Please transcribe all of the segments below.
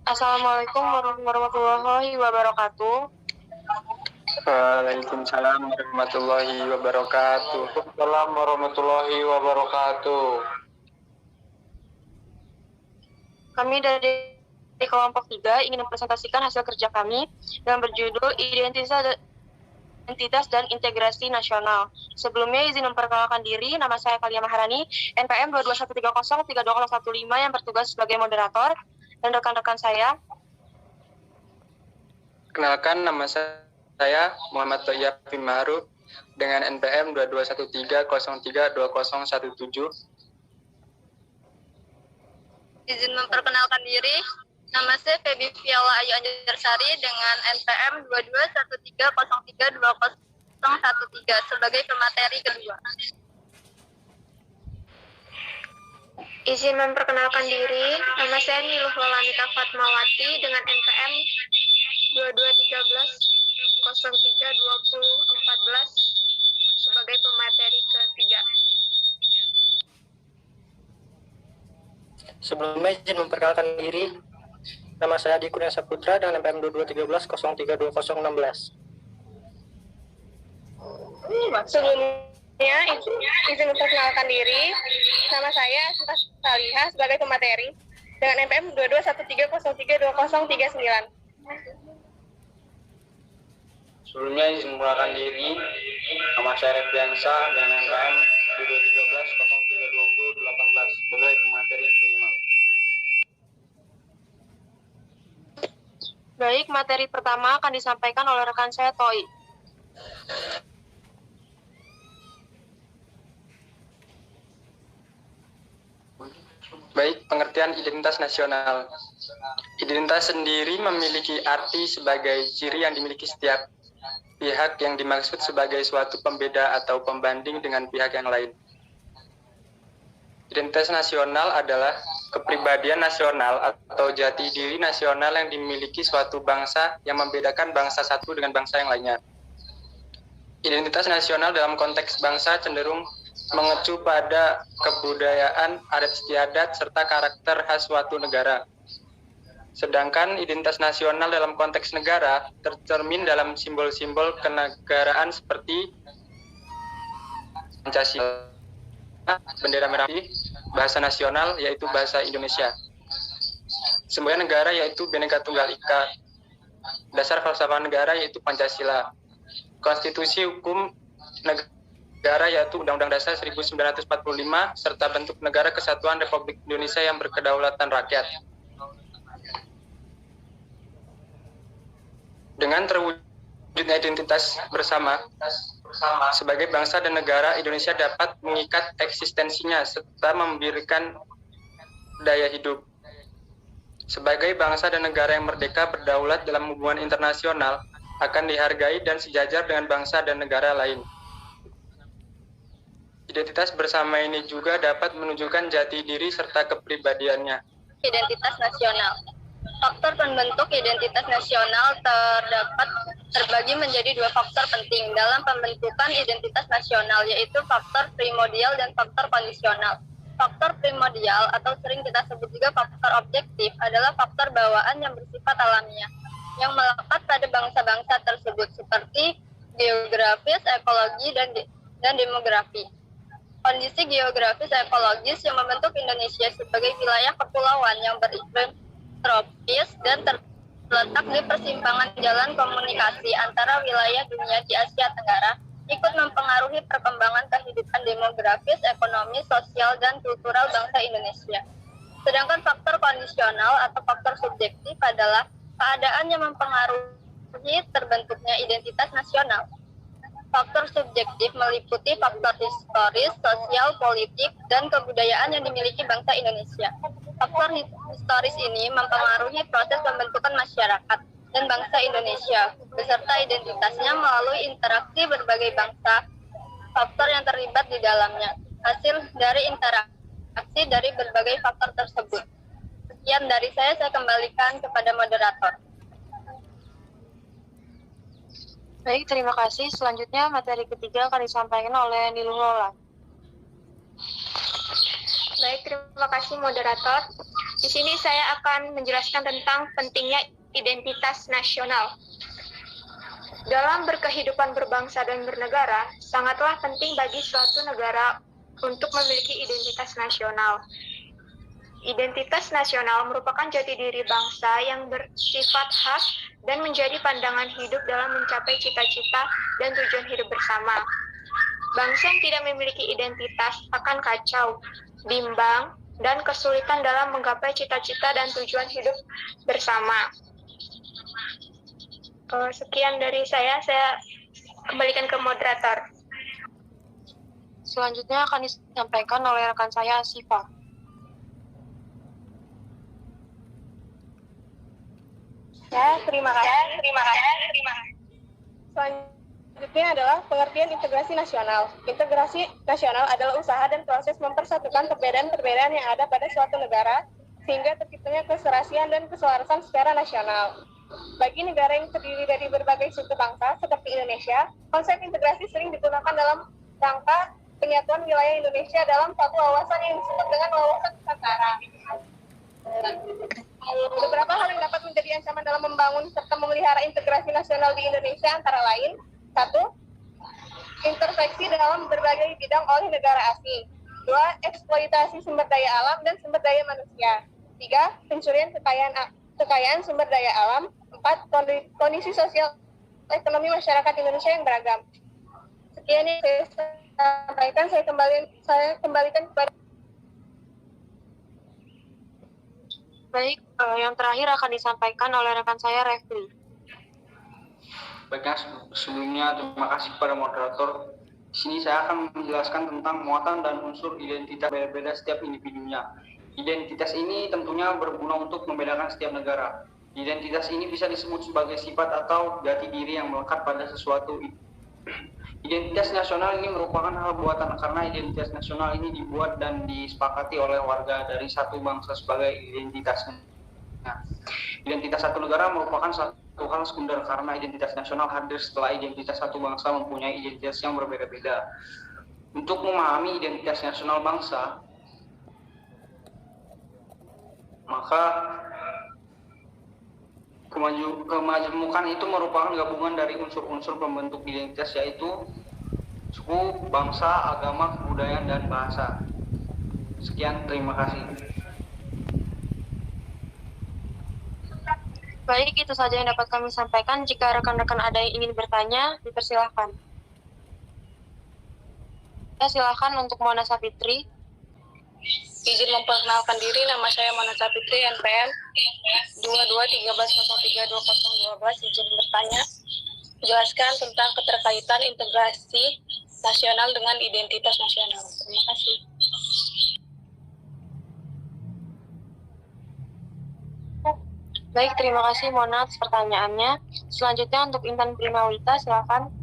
Assalamualaikum warahmatullahi wabarakatuh. Waalaikumsalam warahmatullahi wabarakatuh. Waalaikumsalam warahmatullahi wabarakatuh. Kami dari kelompok 3 ingin mempresentasikan hasil kerja kami yang berjudul Identitas dan Integrasi Nasional. Sebelumnya izin memperkenalkan diri, nama saya Kalia Maharani, NPM 221303215 yang bertugas sebagai moderator, dan rekan-rekan saya. Kenalkan, nama saya Muhammad Thoyyab Ma'ruf dengan NPM 2213032017. Izin memperkenalkan diri, nama saya Febi Fiala Ayu Anjarsari dengan NPM 2213032013 sebagai pemateri kedua. Izin memperkenalkan diri, nama saya Niluh Lolamita Fatmawati dengan NPM 2213032014 sebagai pemateri ketiga. Sebelumnya izin memperkenalkan diri, nama saya Adi Kurnia Saputra dengan NPM 2213032016. Sebelumnya izin memperkenalkan diri, nama saya Sinta Salihah sebagai pemateri dengan NPM 2213032039. Sebelumnya izin memperkenalkan diri, nama saya Refdiansa dengan NPM 2213032018 sebagai pemateri kelima. Baik, materi pertama akan disampaikan oleh rekan saya Toi. Baik, pengertian identitas nasional. Identitas sendiri memiliki arti sebagai ciri yang dimiliki setiap pihak yang dimaksud sebagai suatu pembeda atau pembanding dengan pihak yang lain. Identitas nasional adalah kepribadian nasional atau jati diri nasional yang dimiliki suatu bangsa yang membedakan bangsa satu dengan bangsa yang lainnya. Identitas nasional dalam konteks bangsa cenderung mengecu pada kebudayaan, adat istiadat, serta karakter khas suatu negara. Sedangkan identitas nasional dalam konteks negara tercermin dalam simbol-simbol kenegaraan seperti Pancasila, bendera merah putih, bahasa nasional yaitu bahasa Indonesia, semboyan negara yaitu Bhinneka Tunggal Ika, dasar falsafah negara yaitu Pancasila, konstitusi hukum negara yaitu Undang-Undang Dasar 1945, serta bentuk negara kesatuan Republik Indonesia yang berkedaulatan rakyat. Dengan terwujudnya identitas bersama sebagai bangsa dan negara, Indonesia dapat mengikat eksistensinya serta memberikan daya hidup. Sebagai bangsa dan negara yang merdeka berdaulat dalam hubungan internasional, akan dihargai dan sejajar dengan bangsa dan negara lain. Identitas bersama ini juga dapat menunjukkan jati diri serta kepribadiannya. Identitas nasional. Faktor pembentuk identitas nasional terbagi menjadi dua faktor penting dalam pembentukan identitas nasional, yaitu faktor primordial dan faktor kondisional. Faktor primordial atau sering kita sebut juga faktor objektif adalah faktor bawaan yang bersifat alamiah, yang melekat pada bangsa-bangsa tersebut seperti geografis, ekologi, dan demografi. Kondisi geografis ekologis yang membentuk Indonesia sebagai wilayah kepulauan yang beriklim tropis dan terletak di persimpangan jalan komunikasi antara wilayah dunia di Asia Tenggara, ikut mempengaruhi perkembangan kehidupan demografis, ekonomi, sosial, dan kultural bangsa Indonesia. Sedangkan faktor kondisional atau faktor subjektif adalah keadaan yang mempengaruhi terbentuknya identitas nasional. Faktor subjektif meliputi faktor historis, sosial, politik, dan kebudayaan yang dimiliki bangsa Indonesia. Faktor historis ini mempengaruhi proses pembentukan masyarakat dan bangsa Indonesia, beserta identitasnya melalui interaksi berbagai bangsa, faktor yang terlibat di dalamnya, hasil dari interaksi dari berbagai faktor tersebut. Sekian dari saya kembalikan kepada moderator. Baik, terima kasih. Selanjutnya materi ketiga akan disampaikan oleh Niluh Lola. Baik, terima kasih moderator. Di sini saya akan menjelaskan tentang pentingnya identitas nasional. Dalam berkehidupan berbangsa dan bernegara, sangatlah penting bagi suatu negara untuk memiliki identitas nasional. Identitas nasional merupakan jati diri bangsa yang bersifat khas dan menjadi pandangan hidup dalam mencapai cita-cita dan tujuan hidup bersama. Bangsa yang tidak memiliki identitas akan kacau, bimbang, dan kesulitan dalam menggapai cita-cita dan tujuan hidup bersama. Sekian dari saya kembalikan ke moderator. Selanjutnya akan disampaikan oleh rekan saya, Siva. Ya, terima kasih. Selanjutnya adalah pengertian integrasi nasional. Integrasi nasional adalah usaha dan proses mempersatukan perbedaan-perbedaan yang ada pada suatu negara, sehingga terciptanya keserasian dan keselarasan secara nasional. Bagi negara yang terdiri dari berbagai suku bangsa, seperti Indonesia, konsep integrasi sering digunakan dalam rangka penyatuan wilayah Indonesia dalam satu wawasan yang disebut dengan wawasan Nusantara. Beberapa hal yang dapat menjadi ancaman dalam membangun serta memelihara integrasi nasional di Indonesia antara lain: 1. Intervensi dalam berbagai bidang oleh negara asing. 2. Eksploitasi sumber daya alam dan sumber daya manusia. 3. Pencurian kekayaan sumber daya alam. 4. Kondisi sosial ekonomi masyarakat Indonesia yang beragam. Sekian yang saya sampaikan, saya kembalikan kepada. Baik, yang terakhir akan disampaikan oleh rekan saya, Refli. Baiklah, sebelumnya terima kasih kepada moderator. Di sini saya akan menjelaskan tentang muatan dan unsur identitas berbeda setiap individunya. Identitas ini tentunya berguna untuk membedakan setiap negara. Identitas ini bisa disebut sebagai sifat atau jati diri yang melekat pada sesuatu. Identitas nasional ini merupakan hal buatan karena identitas nasional ini dibuat dan disepakati oleh warga dari satu bangsa sebagai identitasnya. Nah, identitas satu negara merupakan satu hal sekunder karena identitas nasional hadir setelah identitas satu bangsa mempunyai identitas yang berbeda-beda. Untuk memahami identitas nasional bangsa, maka kemajemukan itu merupakan gabungan dari unsur-unsur pembentuk identitas, yaitu suku, bangsa, agama, kebudayaan, dan bahasa. Sekian, terima kasih. Baik, itu saja yang dapat kami sampaikan. Jika rekan-rekan ada yang ingin bertanya, dipersilahkan. Ya, silakan untuk Mona Sapitri. Izin memperkenalkan diri, nama saya Mona Sapitri, NPM 2213032012. Izin bertanya, jelaskan tentang keterkaitan integrasi nasional dengan identitas nasional. Terima kasih. Baik, terima kasih Mona atas pertanyaannya. Selanjutnya untuk Intan Primawita, silakan.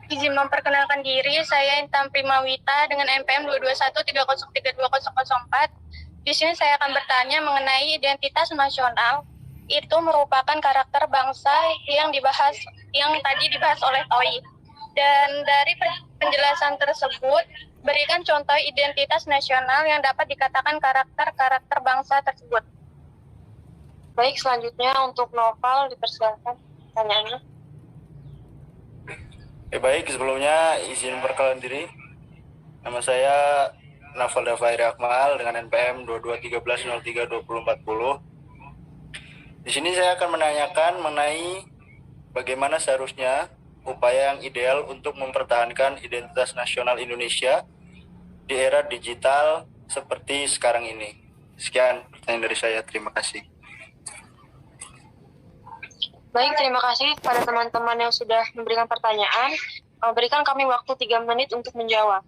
Izin memperkenalkan diri, saya Intan Primawita dengan NPM 22130320004. Di sini saya akan bertanya mengenai identitas nasional. Itu merupakan karakter bangsa yang tadi dibahas oleh Toi. Dan dari penjelasan tersebut, berikan contoh identitas nasional yang dapat dikatakan karakter bangsa tersebut. Baik, selanjutnya untuk Noval, dipersilakan pertanyaannya. Baik, sebelumnya izin memperkenalkan diri. Nama saya Noval Dafairi Akmal dengan NPM 2213032040. Di sini saya akan menanyakan mengenai bagaimana seharusnya upaya yang ideal untuk mempertahankan identitas nasional Indonesia di era digital seperti sekarang ini. Sekian pertanyaan dari saya, terima kasih. Baik, terima kasih kepada teman-teman yang sudah memberikan pertanyaan. Berikan kami waktu 3 menit untuk menjawab.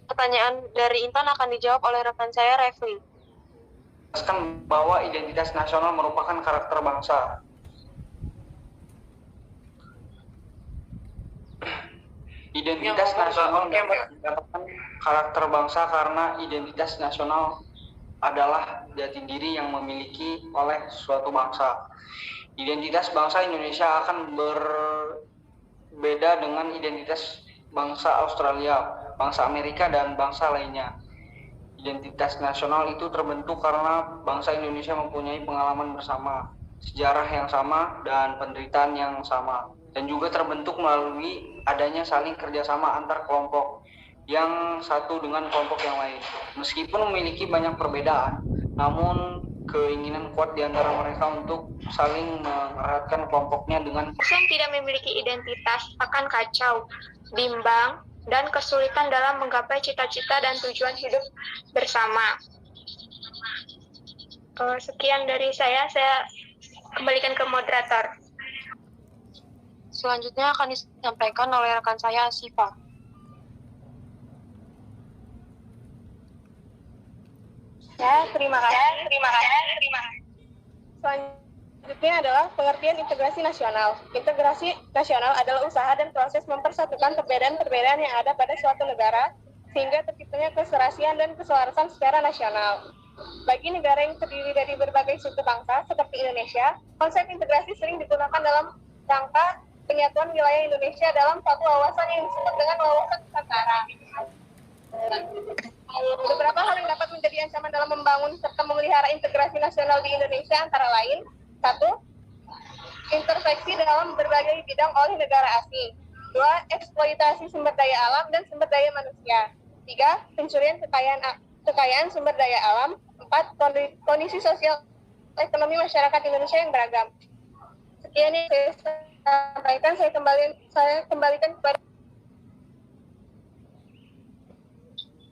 Pertanyaan dari Intan akan dijawab oleh rekan saya, Refli. Jelaskan bahwa identitas nasional merupakan karakter bangsa. Identitas nasional mendapatkan karakter bangsa karena identitas nasional adalah jati diri yang memiliki oleh suatu bangsa. Identitas bangsa Indonesia akan berbeda dengan identitas bangsa Australia, bangsa Amerika, dan bangsa lainnya. Identitas nasional itu terbentuk karena bangsa Indonesia mempunyai pengalaman bersama, sejarah yang sama, dan penderitaan yang sama. Dan juga terbentuk melalui adanya saling kerjasama antar kelompok yang satu dengan kelompok yang lain. Meskipun memiliki banyak perbedaan, namun keinginan kuat di antara mereka untuk saling mengeratkan kelompoknya dengan yang tidak memiliki identitas akan kacau, bimbang, dan kesulitan dalam menggapai cita-cita dan tujuan hidup bersama. Sekian dari saya kembalikan ke moderator. Selanjutnya akan disampaikan oleh rekan saya, Asifa. Ya, terima kasih. Selanjutnya adalah pengertian integrasi nasional. Integrasi nasional adalah usaha dan proses mempersatukan perbedaan-perbedaan yang ada pada suatu negara sehingga terciptanya keserasian dan keselarasan secara nasional. Bagi negara yang terdiri dari berbagai suku bangsa seperti Indonesia, konsep integrasi sering digunakan dalam rangka penyatuan wilayah Indonesia dalam satu wawasan yang disebut dengan wawasan Nusantara. Beberapa hal yang dapat menjadi ancaman dalam membangun serta memelihara integrasi nasional di Indonesia antara lain: 1. Intervensi dalam berbagai bidang oleh negara asing. 2. Eksploitasi sumber daya alam dan sumber daya manusia. 3. Pencurian kekayaan sumber daya alam. 4. Kondisi sosial ekonomi masyarakat Indonesia yang beragam. Sekian yang saya sampaikan, saya kembalikan kepada.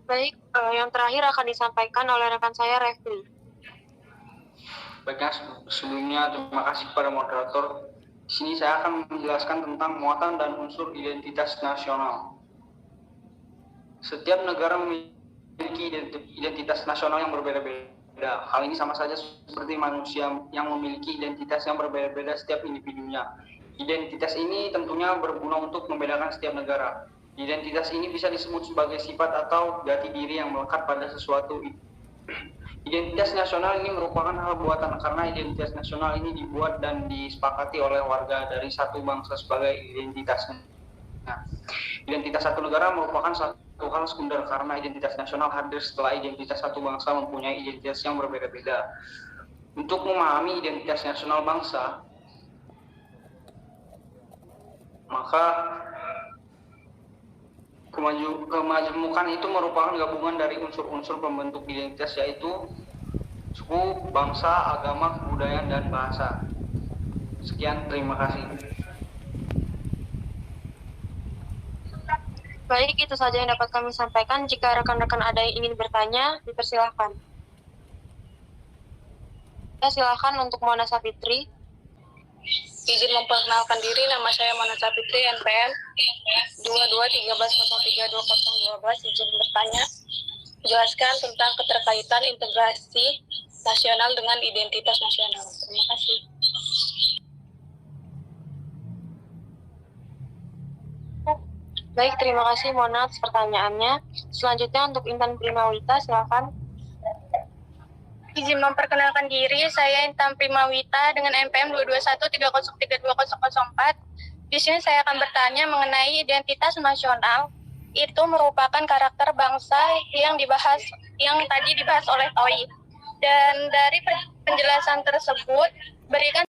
Baik, yang terakhir akan disampaikan oleh rekan saya, Refli. Baiknya, sebelumnya terima kasih kepada moderator. Di sini saya akan menjelaskan tentang muatan dan unsur identitas nasional. Setiap negara memiliki identitas nasional yang berbeda-beda. Hal ini sama saja seperti manusia yang memiliki identitas yang berbeda-beda setiap individunya. Identitas ini tentunya berguna untuk membedakan setiap negara. Identitas ini bisa disebut sebagai sifat atau jati diri yang melekat pada sesuatu. Identitas nasional ini merupakan hal buatan karena identitas nasional ini dibuat dan disepakati oleh warga dari satu bangsa sebagai identitasnya. Nah, identitas satu negara merupakan satu hal sekunder karena identitas nasional hadir setelah identitas satu bangsa mempunyai identitas yang berbeda-beda. Untuk memahami identitas nasional bangsa, maka kemajemukan itu merupakan gabungan dari unsur-unsur pembentuk identitas, yaitu suku, bangsa, agama, kebudayaan, dan bahasa. Sekian, terima kasih. Baik, itu saja yang dapat kami sampaikan. Jika rekan-rekan ada yang ingin bertanya, dipersilahkan. Ya, silakan untuk Mona Safitri. Izin memperkenalkan diri, nama saya Mona Safitri, NPM 2213032012. Izin bertanya, jelaskan tentang keterkaitan integrasi nasional dengan identitas nasional. Terima kasih. Baik, terima kasih Mona atas pertanyaannya. Selanjutnya untuk Intan Primawita, silakan. Izin memperkenalkan diri, saya Intan Primawita dengan NPM 22130320004. Di sini saya akan bertanya mengenai identitas nasional. Itu merupakan karakter bangsa yang tadi dibahas oleh Toi. Dan dari penjelasan tersebut, berikan